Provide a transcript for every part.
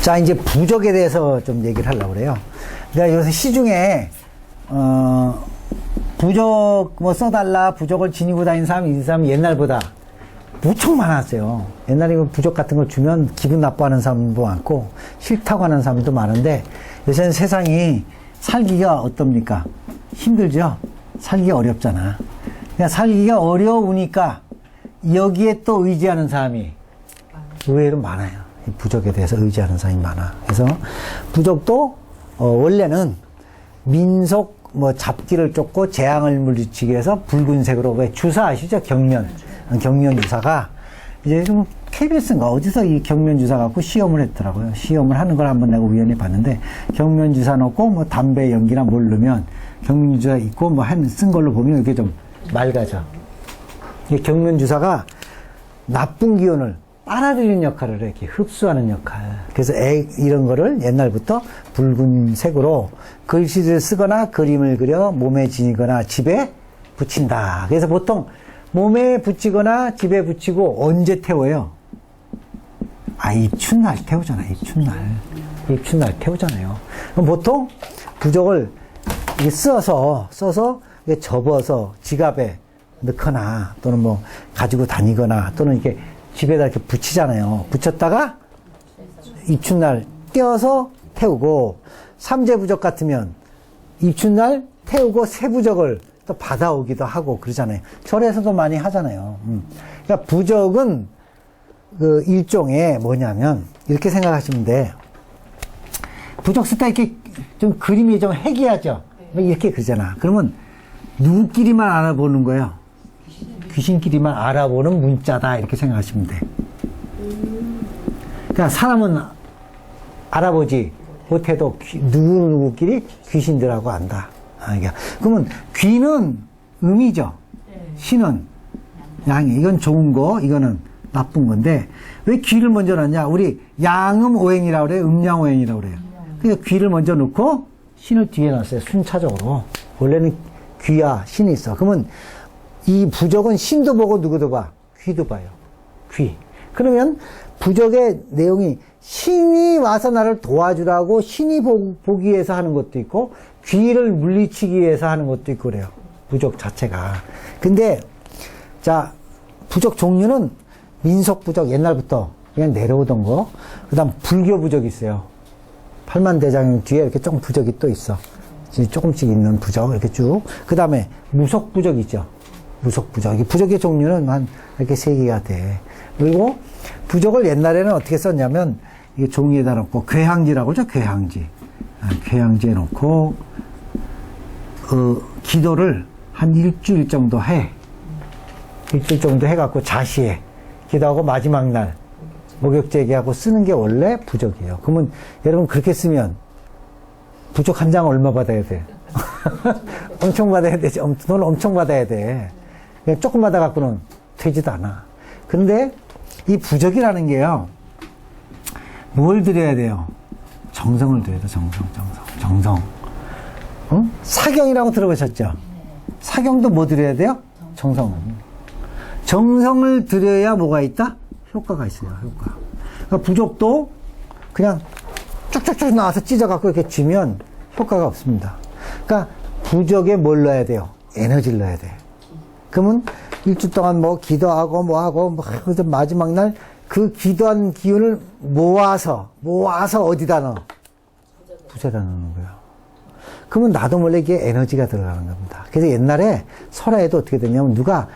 자, 이제 부적에 대해서 좀 얘기를 하려고 그래요. 내가 요새 시중에, 부적 뭐 써달라, 부적을 지니고 다니는 사람이, 이 사람이 옛날보다 무척 많았어요. 옛날에 부적 같은 걸 주면 기분 나빠하는 사람도 많고, 싫다고 하는 사람도 많은데, 요새는 세상이 살기가 어떻습니까? 힘들죠? 살기가 어렵잖아. 그러니까 살기가 어려우니까, 여기에 또 의지하는 사람이 의외로 많아요. 이 부적에 대해서 의지하는 사람이 많아. 그래서 부적도 원래는 민속 뭐 잡기를 쫓고 재앙을 물리치기 위해서 붉은색으로, 왜 주사 아시죠? 경면 주사가 이제 좀 KBS인가 어디서 이 경면 주사 갖고 시험을 했더라고요. 시험을 하는 걸 한번 내가 우연히 봤는데, 경면 주사 넣고 뭐 담배 연기나 뭘 넣으면 경면 주사 있고 뭐 쓴 걸로 보면 이렇게 좀 맑아져. 이 경면 주사가 나쁜 기운을 빨아들이는 역할을 해. 이렇게 흡수하는 역할. 그래서 이런 거를 옛날부터 붉은색으로 글씨를 쓰거나 그림을 그려 몸에 지니거나 집에 붙인다. 그래서 보통 몸에 붙이거나 집에 붙이고 언제 태워요? 입춘날 태우잖아요. 입춘날 태우잖아요. 그럼 보통 부적을 이렇게 써서 접어서 지갑에 넣거나 또는 뭐 가지고 다니거나 또는 이렇게 집에다 이렇게 붙이잖아요. 붙였다가 입춘날 떼어서 태우고, 삼재부적 같으면 입춘날 태우고 새부적을 또 받아오기도 하고 그러잖아요. 절에서도 많이 하잖아요. 그러니까 부적은 그 일종의 뭐냐면 이렇게 생각하시면 돼. 부적 쓸 때 이렇게 좀 그림이 좀 해기하죠. 이렇게 그러잖아. 그러면 누구끼리만 알아보는 거예요? 귀신끼리만 알아보는 문자다, 이렇게 생각하시면 돼. 그러니까 사람은 알아보지 못해도 누구끼리 귀신들하고 안다. 그러니까 그러면 귀는 음이죠. 신은 양이. 이건 좋은 거, 이거는 나쁜 건데 왜 귀를 먼저 넣냐? 우리 양음 오행이라고 그래요. 음양 오행이라고 그래요. 그러니까 귀를 먼저 넣고 신을 뒤에 놨어요. 순차적으로. 원래는 귀와 신이 있어. 그러면 이 부적은 신도 보고 누구도 봐? 귀도 봐요. 귀. 그러면 부적의 내용이 신이 와서 나를 도와주라고 신이 보기 위해서 하는 것도 있고, 귀를 물리치기 위해서 하는 것도 있고 그래요. 부적 자체가. 근데 자, 부적 종류는 민속 부적, 옛날부터 그냥 내려오던 거. 그 다음 불교 부적이 있어요. 팔만대장 뒤에 이렇게 조금 부적이 또 있어. 조금씩 있는 부적 이렇게 쭉. 그 다음에 무속 부적 있죠. 무속 부적. 이 부적의 종류는 한 이렇게 3개가 돼. 그리고 부적을 옛날에는 어떻게 썼냐면, 이게 종이에다 놓고, 괴향지라고 그러죠? 괴향지. 괴향지에 놓고, 기도를 한 일주일 정도 해. 일주일 정도 해갖고 자시해. 기도하고 마지막 날, 목욕제기하고 쓰는 게 원래 부적이에요. 그러면 여러분 그렇게 쓰면, 부적 한 장 얼마 받아야 돼? 엄청 받아야 되지. 돈 엄청 받아야 돼. 그냥 조금 받아갖고는 되지도 않아. 근데 이 부적이라는 게요, 뭘 드려야 돼요? 정성을 드려야 돼. 정성. 사경이라고 들어보셨죠? 사경도 뭐 드려야 돼요? 정성을 드려야 뭐가 있다? 효과가 있어요. 효과. 그러니까 부적도 그냥 쭉쭉쭉 나와서 찢어갖고 이렇게 쥐면 효과가 없습니다. 그러니까 부적에 뭘 넣어야 돼요? 에너지를 넣어야 돼. 그러면 일주일 동안 뭐 기도하고 그래서 마지막 날 그 기도한 기운을 모아서 어디다 넣어? 부적에다 넣는 거예요. 그러면 나도 몰래 이게 에너지가 들어가는 겁니다. 그래서 옛날에 설화에도 어떻게 됐냐면, 누가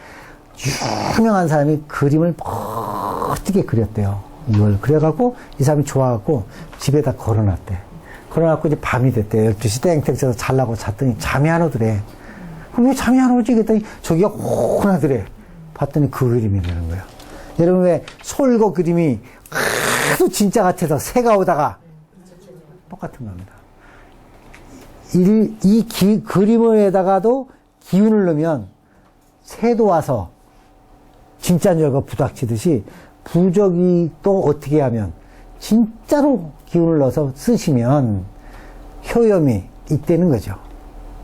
유명한 사람이 그림을 멋지게 그렸대요. 이걸 그려갖고 이 사람이 좋아갖고 집에다 걸어놨대. 걸어놨고 이제 밤이 됐대. 12시 땡땡 쳐서 잘라고 잤더니 잠이 안 오더래. 그럼 왜 잠이 안 오지? 그랬더니 저기가 혼하더래. 봤더니 그 그림이 되는 거예요. 여러분, 왜 솔고 그림이 하도 진짜 같아서 새가 오다가 똑같은 겁니다. 그림에다가도 기운을 넣으면 새도 와서 진짜인 줄 알고 부닥치듯이, 부적이 또 어떻게 하면 진짜로 기운을 넣어서 쓰시면 효염이 있다는 거죠.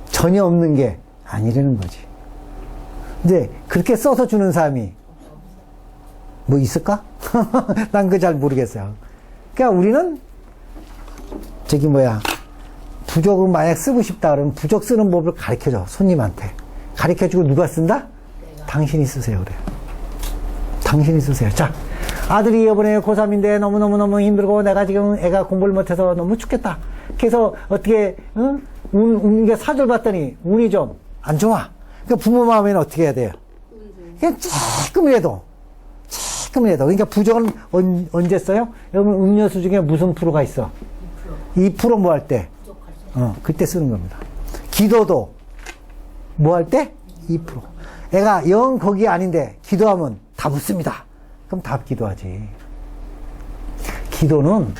전혀 없는 게 아니라는 거지. 근데 그렇게 써서 주는 사람이 뭐 있을까? 난 그거 잘 모르겠어요. 그러니까 우리는 저기 뭐야, 부적을 만약 쓰고 싶다 그러면 부적 쓰는 법을 가르쳐줘, 손님한테. 가르쳐주고 누가 쓴다? 당신이 쓰세요, 그래. 당신이 쓰세요. 자, 아들이 이번에 고3인데 너무너무너무 힘들고 내가 지금 애가 공부를 못해서 너무 죽겠다. 그래서 어떻게, 응? 이게 사주를 봤더니 운이 좀 안 좋아. 그러니까 부모 마음에는 어떻게 해야 돼요? 그냥 조금이라도. 그러니까 부적은 언제 써요? 여러분 음료수 중에 무슨 프로가 있어? 2% 뭐 할 때? 그때 쓰는 겁니다. 기도도 뭐 할 때? 2%. 애가 영 거기 아닌데 기도하면 다 붙습니다. 그럼 다 기도하지. 기도는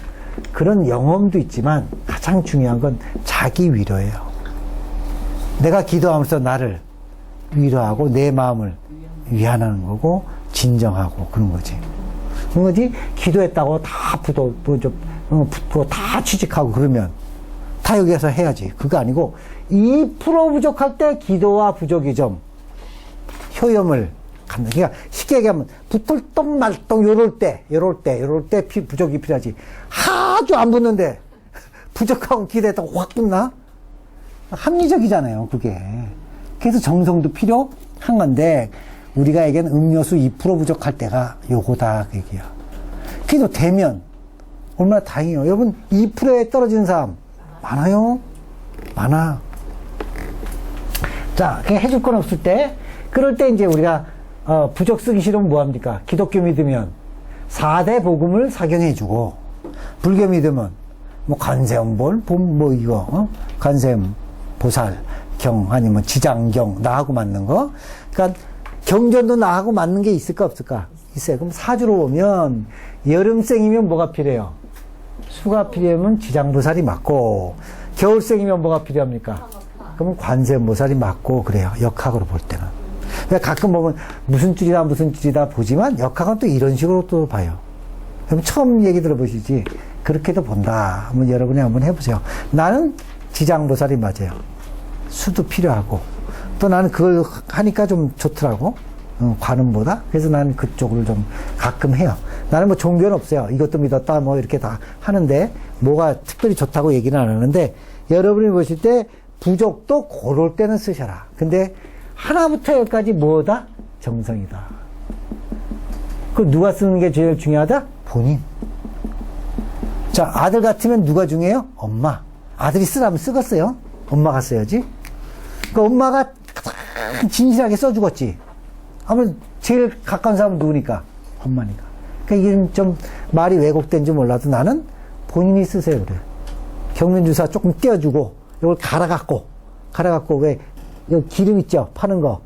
그런 영험도 있지만 가장 중요한 건 자기 위로예요. 내가 기도하면서 나를 위로하고 내 마음을 위안하는 거고 진정하고 그런 거지. 그런 거지. 기도했다고 다 붙고 다 취직하고 그러면 다 여기에서 해야지. 그거 아니고 2% 부족할 때 기도와 부족이 좀 효염을 갖는. 그러니까 쉽게 얘기하면 붙을 똥 말똥 요럴 때 부족이 필요하지. 아주 안 붙는데 부족하고 기도했다고 확 붙나? 합리적이잖아요, 그게. 그래서 정성도 필요한 건데 우리가 얘기하는 음료수 2% 부족할 때가 요거다, 그 얘기야. 그래도 되면 얼마나 다행이에요. 여러분, 2%에 떨어지는 사람 많아요? 많아. 자, 그냥 해줄 건 없을 때, 그럴 때 이제 우리가, 부적 쓰기 싫으면 뭐합니까? 기독교 믿으면 4대 복음을 사경해주고, 불교 믿으면 뭐 관세음볼, 뭐 이거, 관세음, 보살, 경, 아니면 지장경, 나하고 맞는 거. 그러니까 경전도 나하고 맞는 게 있을까 없을까? 있어요. 그럼 사주로 보면 여름생이면 뭐가 필요해요? 수가 필요하면 지장보살이 맞고, 겨울생이면 뭐가 필요합니까? 그러면 관세음보살이 맞고 그래요. 역학으로 볼 때는. 가끔 보면 무슨 줄이다 보지만 역학은 또 이런 식으로 또 봐요. 그럼 처음 얘기 들어보시지. 그렇게도 본다. 한번 여러분이 한번 해보세요. 나는 지장보살이 맞아요. 수도 필요하고. 또 나는 그걸 하니까 좀 좋더라고. 관음보다. 그래서 나는 그쪽을 좀 가끔 해요. 나는 뭐 종교는 없어요. 이것도 믿었다 뭐 이렇게 다 하는데 뭐가 특별히 좋다고 얘기는 안 하는데 여러분이 보실 때 부족도 고럴 때는 쓰셔라. 근데 하나부터 열까지 뭐다? 정성이다. 그 누가 쓰는 게 제일 중요하다? 본인. 자, 아들 같으면 누가 중요해요? 엄마. 아들이 쓰라면 쓰겠어요? 엄마가 써야지. 그 엄마가 가장 진실하게 써주겠지. 아무래도 제일 가까운 사람은 누구니까? 엄마니까. 그러니까 이게 좀 말이 왜곡된지 몰라도 나는 본인이 쓰세요, 그래. 경면주사 조금 떼어주고, 이걸 갈아갖고 왜, 여기 기름 있죠? 파는 거.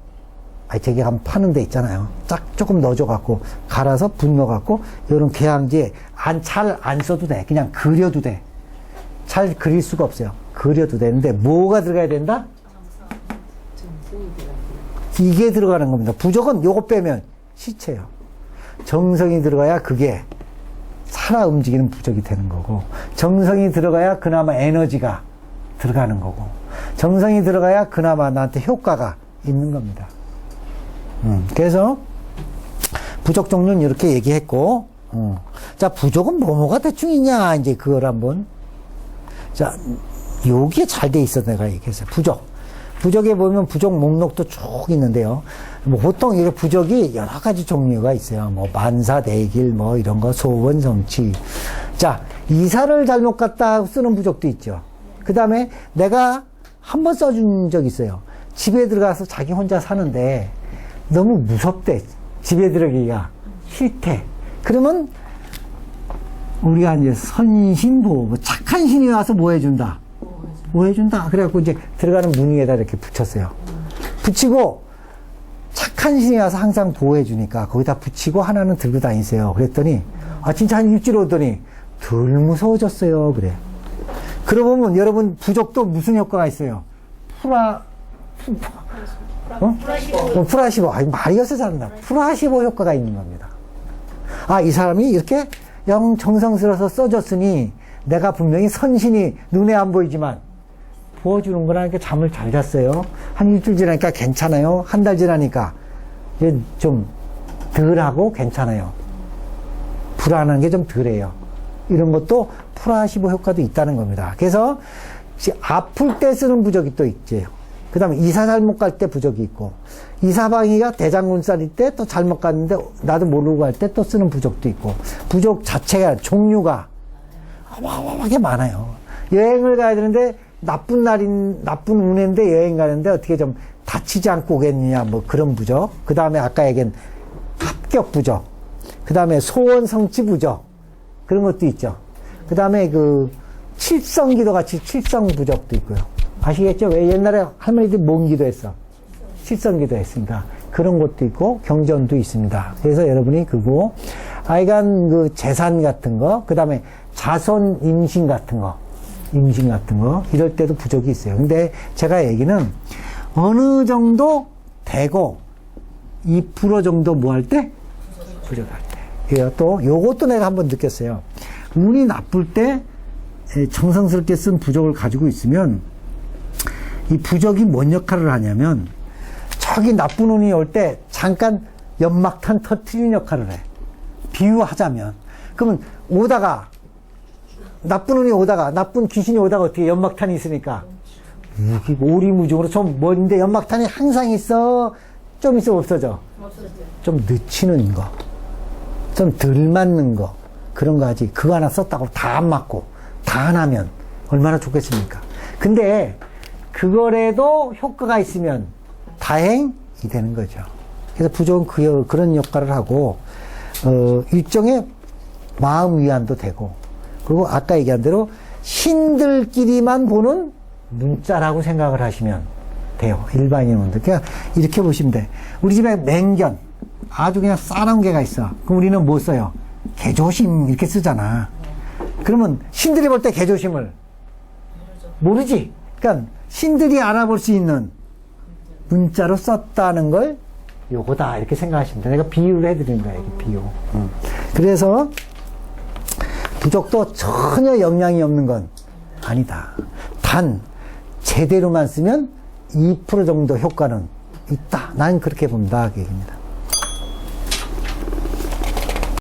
저기 가면 파는 데 있잖아요. 딱 조금 넣어줘갖고, 갈아서 분 넣어갖고, 요런 계양지에 잘 안 써도 돼. 그냥 그려도 돼. 잘 그릴 수가 없어요. 그려도 되는데, 뭐가 들어가야 된다? 이게 들어가는 겁니다. 부적은 요거 빼면 시체예요. 정성이 들어가야 그게 살아 움직이는 부적이 되는 거고, 정성이 들어가야 그나마 에너지가 들어가는 거고, 정성이 들어가야 그나마 나한테 효과가 있는 겁니다. 그래서 부적 종류는 이렇게 얘기했고, 자, 부적은 뭐가 대충 있냐, 이제 그걸 한번. 자, 여기에 잘 돼 있어, 내가 얘기했어요. 부적에 보면 부적 목록도 쭉 있는데요. 뭐 보통 이게 부적이 여러 가지 종류가 있어요. 뭐 만사대길 뭐 이런 거, 소원성취. 자, 이사를 잘못 갔다 쓰는 부적도 있죠. 그 다음에 내가 한 번 써준 적 있어요. 집에 들어가서 자기 혼자 사는데 너무 무섭대. 집에 들어가기가 싫대. 그러면 우리가 이제 선신보호, 착한 신이 와서 뭐 해준다? 뭐 해준다. 그래갖고 이제 들어가는 문 위에다 이렇게 붙였어요. 붙이고 착한 신이 와서 항상 보호해주니까 거기다 붙이고 하나는 들고 다니세요. 그랬더니 진짜 한 일주일 오더니 덜 무서워졌어요. 그래. 그러고 보면 여러분 부적도 무슨 효과가 있어요? 프라시보. 말이 어서 잘한다. 프라시보 효과가 있는 겁니다. 이 사람이 이렇게 영 정성스러워서 써줬으니 내가 분명히 선신이 눈에 안 보이지만 부어주는 거라니까 잠을 잘 잤어요. 한 일주일 지나니까 괜찮아요. 한 달 지나니까 이제 좀 덜하고 괜찮아요. 불안한 게 좀 덜해요. 이런 것도 플라시보 효과도 있다는 겁니다. 그래서 아플 때 쓰는 부적이 또 있지. 그 다음에 이사 잘못 갈 때 부적이 있고, 이사방이가 대장군살일 때 또 잘못 갔는데 나도 모르고 갈 때 또 쓰는 부적도 있고, 부적 자체가 종류가 어마어마하게 많아요. 여행을 가야 되는데 나쁜 운해인데 여행 가는데 어떻게 좀 다치지 않고 오겠느냐, 뭐 그런 부적. 그 다음에 아까 얘기한 합격 부적. 그 다음에 소원 성취 부적. 그런 것도 있죠. 그 다음에 그 칠성기도 같이 칠성 부적도 있고요. 아시겠죠? 왜 옛날에 할머니들이 뭔 기도했어? 칠성기도 했습니다. 그런 것도 있고 경전도 있습니다. 그래서 여러분이 그거 하여간 그 재산 같은 거, 그 다음에 자손 임신 같은 거 이럴 때도 부적이 있어요. 근데 제가 얘기는 어느 정도 되고 2% 정도 뭐 할 때? 부적할 때. 또 요것도 내가 한번 느꼈어요. 운이 나쁠 때 정성스럽게 쓴 부적을 가지고 있으면 이 부적이 뭔 역할을 하냐면 저기 나쁜 운이 올 때 잠깐 연막탄 터트리는 역할을 해. 비유하자면. 그러면 오다가 나쁜 운이 오다가 나쁜 귀신이 오다가 어떻게 연막탄이 있으니까 오리무중으로 좀 먼데 연막탄이 항상 있어. 좀 있으면 없어져. 좀 늦추는 거. 좀 덜 맞는 거. 그런 거 하지. 그거 하나 썼다고 다 안 맞고 다 안 하면 얼마나 좋겠습니까? 근데 그거라도 효과가 있으면 다행이 되는 거죠. 그래서 부적은 그런 역할을 하고 일종의 마음 위안도 되고, 그리고 아까 얘기한 대로 신들끼리만 보는 문자라고 생각을 하시면 돼요. 일반인분들. 그냥 이렇게 보시면 돼. 우리 집에 맹견 아주 그냥 싸나운 개가 있어. 그럼 우리는 뭐 써요? 개조심 이렇게 쓰잖아. 그러면 신들이 볼 때 개조심을 모르지. 그러니까 신들이 알아볼 수 있는 문자로 썼다는 걸 요거다 이렇게 생각하시면 돼요. 내가 비유를 해드린 거예요. 비유. 그래서 부적도 전혀 영향이 없는 건 아니다. 단 제대로만 쓰면 2% 정도 효과는 있다. 난 그렇게 봅니다. 그 얘기입니다.